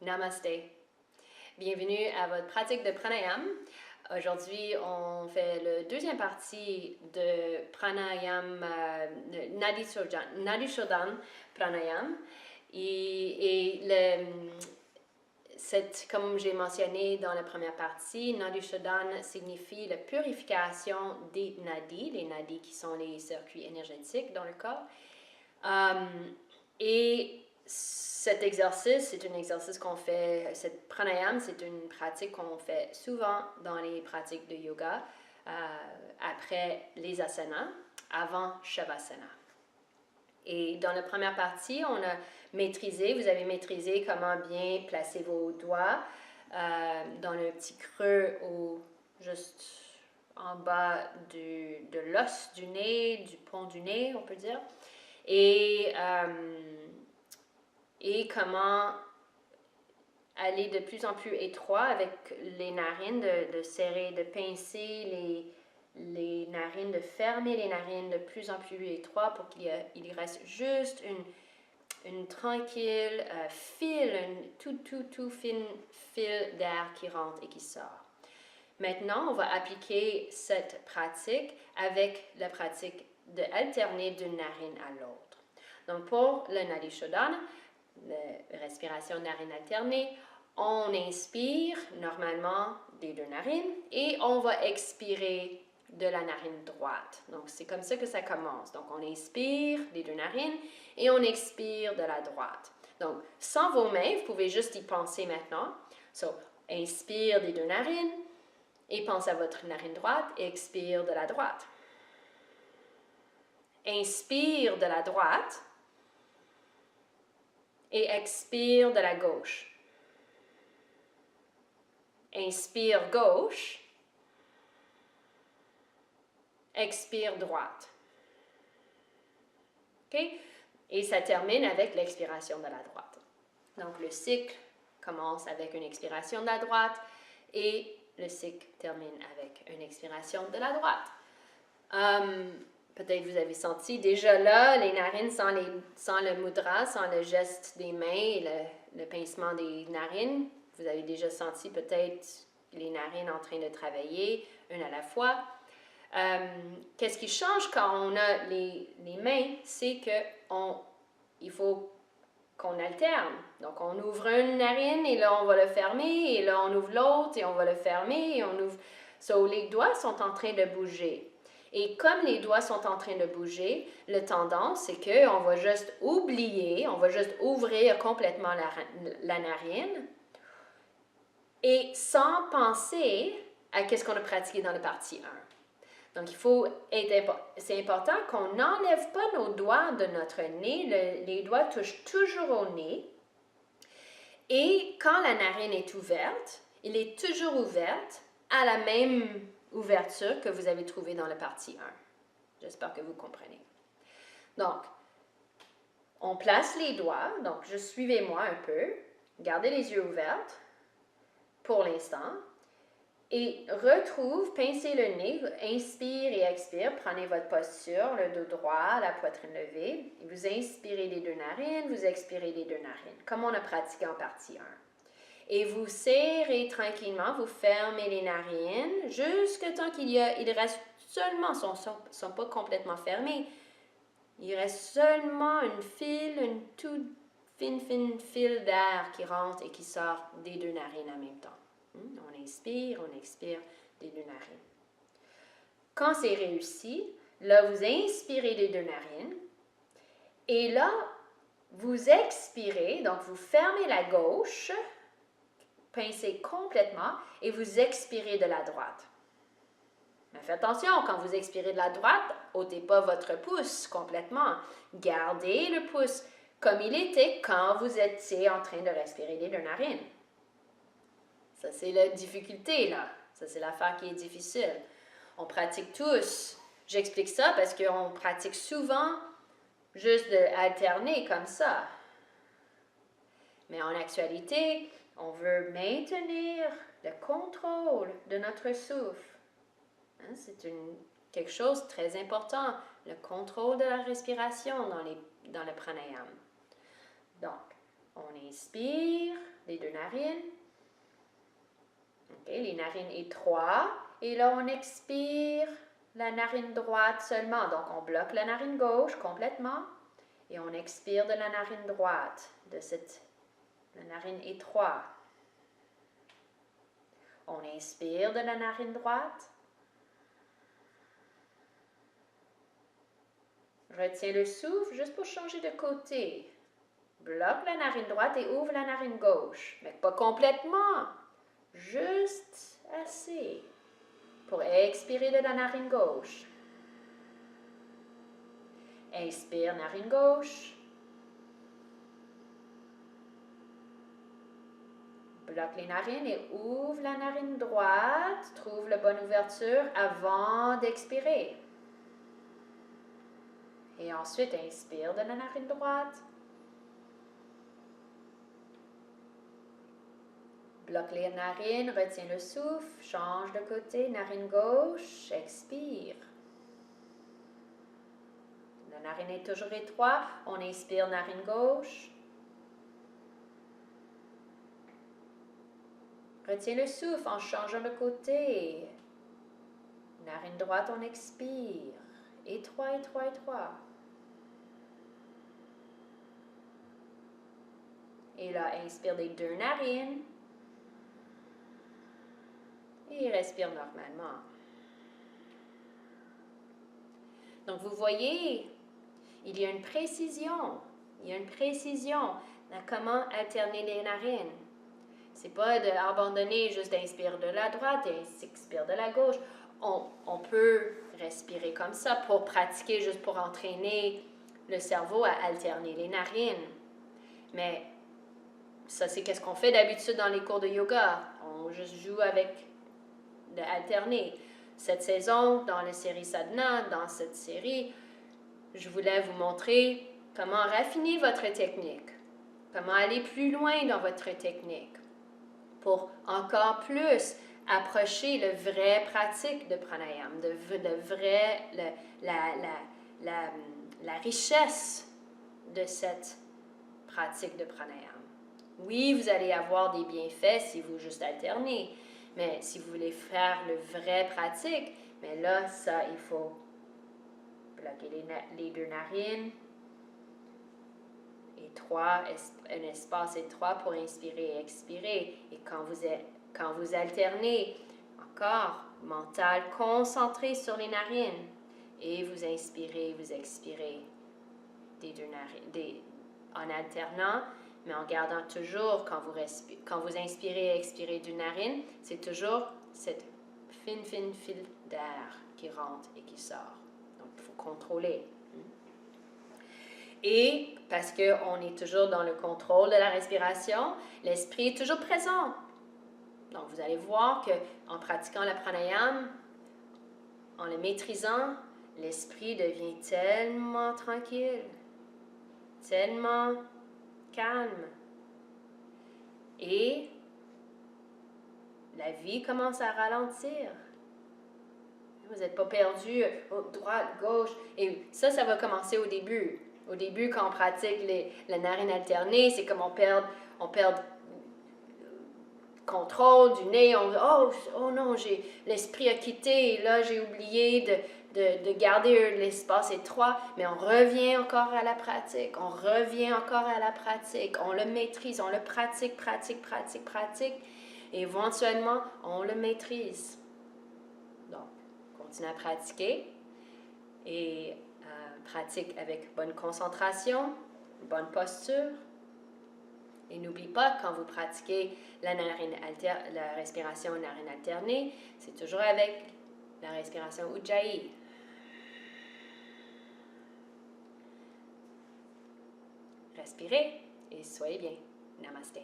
Namaste. Bienvenue à votre pratique de pranayama. Aujourd'hui, on fait la deuxième partie de pranayama, Nadi Shodhana pranayama. Comme j'ai mentionné dans la première partie, Nadi Shodhana signifie la purification des nadis, les nadis qui sont les circuits énergétiques dans le corps. Et cet exercice, c'est un exercice qu'on fait, cette pranayama, c'est une pratique qu'on fait souvent dans les pratiques de yoga, après les asanas, avant Shavasana. Et dans la première partie, on a maîtrisé, vous avez maîtrisé comment bien placer vos doigts dans le petit creux ou juste en bas de l'os du nez, du pont du nez, on peut dire. Et comment aller de plus en plus étroit avec les narines, de serrer, de pincer les narines, de fermer les narines de plus en plus étroit pour qu'il y reste juste une tranquille tout fin fil d'air qui rentre et qui sort. Maintenant, on va appliquer cette pratique avec la pratique d'alterner d'une narine à l'autre. Donc, pour le Nadi Shodhana, la respiration narine alternée, on inspire normalement des deux narines et on va expirer de la narine droite. Donc, c'est comme ça que ça commence. Donc, on inspire des deux narines et on expire de la droite. Donc, sans vos mains, vous pouvez juste y penser maintenant. So, inspire des deux narines et pense à votre narine droite et expire de la droite. Inspire de la droite et expire de la gauche. Inspire gauche, expire droite. OK? Et ça termine avec l'expiration de la droite. Donc, le cycle commence avec une expiration de la droite et le cycle termine avec une expiration de la droite. Peut-être vous avez senti déjà là, les narines sans le mudra, sans le geste des mains et le pincement des narines. Vous avez déjà senti peut-être les narines en train de travailler, une à la fois. Qu'est-ce qui change quand on a les mains? C'est qu'il faut qu'on alterne. Donc, on ouvre une narine et là, on va le fermer. Et là, on ouvre l'autre et on va le fermer. Et on ouvre. So, les doigts sont en train de bouger. Et comme les doigts sont en train de bouger, la tendance, c'est qu'on va juste oublier, on va juste ouvrir complètement la narine et sans penser à ce qu'on a pratiqué dans la partie 1. Donc, c'est important qu'on n'enlève pas nos doigts de notre nez. Les doigts touchent toujours au nez. Et quand la narine est ouverte, elle est toujours ouverte à la même ouverture que vous avez trouvée dans la partie 1. J'espère que vous comprenez. Donc, on place les doigts. Donc, juste suivez-moi un peu. Gardez les yeux ouverts pour l'instant. Et pincez le nez, inspire et expire, prenez votre posture, le dos droit, la poitrine levée. Et vous inspirez les deux narines, vous expirez les deux narines, comme on a pratiqué en partie 1. Et vous serrez tranquillement, vous fermez les narines, jusqu'à temps il reste seulement, sont pas complètement fermés, il reste seulement une toute fine file d'air qui rentre et qui sort des deux narines en même temps. On inspire, on expire des deux narines. Quand c'est réussi, là, vous inspirez des deux narines. Et là, vous expirez, donc vous fermez la gauche, pincez complètement, et vous expirez de la droite. Mais faites attention, quand vous expirez de la droite, ôtez pas votre pouce complètement. Gardez le pouce comme il était quand vous étiez en train de respirer des deux narines. Ça, c'est la difficulté, là. Ça, c'est l'affaire qui est difficile. On pratique tous. J'explique ça parce qu'on pratique souvent juste d'alterner comme ça. Mais en actualité, on veut maintenir le contrôle de notre souffle. C'est quelque chose de très important, le contrôle de la respiration dans le pranayama. Donc, On inspire, les deux narines. Okay, les narines étroites. Et là, on expire la narine droite seulement. Donc, on bloque la narine gauche complètement. Et on expire de la narine droite, la narine étroite. On inspire de la narine droite. Retiens le souffle juste pour changer de côté. Bloque la narine droite et ouvre la narine gauche. Mais pas complètement. Juste assez pour expirer de la narine gauche. Inspire, narine gauche. Bloque les narines et ouvre la narine droite. Trouve la bonne ouverture avant d'expirer. Et ensuite, inspire de la narine droite. Bloque les narines, retiens le souffle, change de côté, narine gauche, expire. La narine est toujours étroite, on inspire, narine gauche. Retiens le souffle en changeant de côté. Narine droite, on expire. Étroit, étroit, étroit. Et là, inspire des deux narines. Et respire normalement. Donc, vous voyez, il y a une précision. Il y a une précision dans comment alterner les narines. C'est pas d'abandonner juste d'inspirer de la droite et s'expire de la gauche. On peut respirer comme ça pour pratiquer, juste pour entraîner le cerveau à alterner les narines. Mais ça, c'est qu'est-ce qu'on fait d'habitude dans les cours de yoga. On juste joue avec d'alterner. Cette saison, dans la série Sadhana, dans cette série, je voulais vous montrer comment raffiner votre technique, comment aller plus loin dans votre technique pour encore plus approcher le vrai pratique de pranayama, la richesse de cette pratique de pranayama. Oui, vous allez avoir des bienfaits si vous juste alternez, mais si vous voulez faire le vrai pratique, mais là, ça, il faut bloquer les deux narines, un espace étroit pour inspirer et expirer. Et quand vous alternez, encore, mental concentré sur les narines, et vous inspirez, vous expirez des deux narines, en alternant, mais en gardant toujours, quand vous inspirez et expirez d'une narine, c'est toujours cette fine fil d'air qui rentre et qui sort. Donc, il faut contrôler. Et parce qu'on est toujours dans le contrôle de la respiration, l'esprit est toujours présent. Donc, vous allez voir qu'en pratiquant le pranayama, en le maîtrisant, l'esprit devient tellement tranquille, tellement calme. Et la vie commence à ralentir. Vous n'êtes pas perdu, droite, gauche. Et ça va commencer au début. Au début, quand on pratique la narine alternée, c'est comme on perd contrôle du nez. Oh non, l'esprit a quitté. Et là, j'ai oublié de garder l'espace étroit. Mais on revient encore à la pratique. On revient encore à la pratique. On le maîtrise. On le pratique. Et éventuellement, on le maîtrise. Donc, continue à pratiquer. Et pratique avec bonne concentration, bonne posture. Et n'oublie pas, quand vous pratiquez la respiration narine alternée, c'est toujours avec la respiration Ujjayi. Respirez et soyez bien. Namaste.